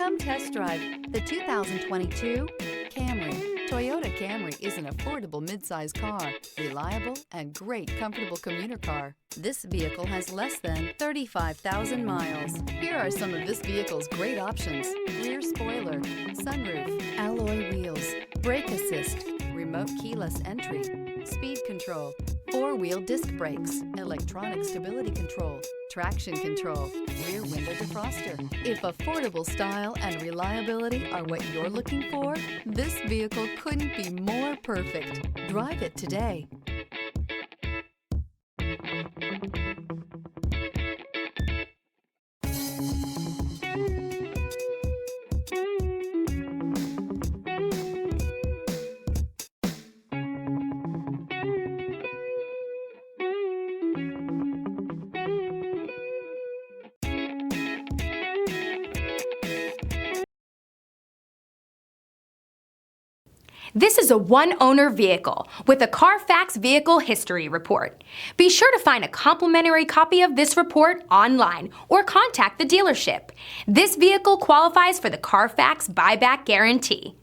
Come test drive the 2022 Camry. Toyota Camry is an affordable midsize car, reliable and great comfortable commuter car. This vehicle has less than 35,000 miles. Here are some of this vehicle's great options: rear spoiler, sunroof, alloy wheels, brake assist, remote keyless entry, speed control, four-wheel disc brakes, electronic stability control, traction control, rear window defroster. If affordable style and reliability are what you're looking for, this vehicle couldn't be more perfect. Drive it today. This is a one-owner vehicle with a Carfax Vehicle History Report. Be sure to find a complimentary copy of this report online or contact the dealership. This vehicle qualifies for the Carfax Buyback Guarantee.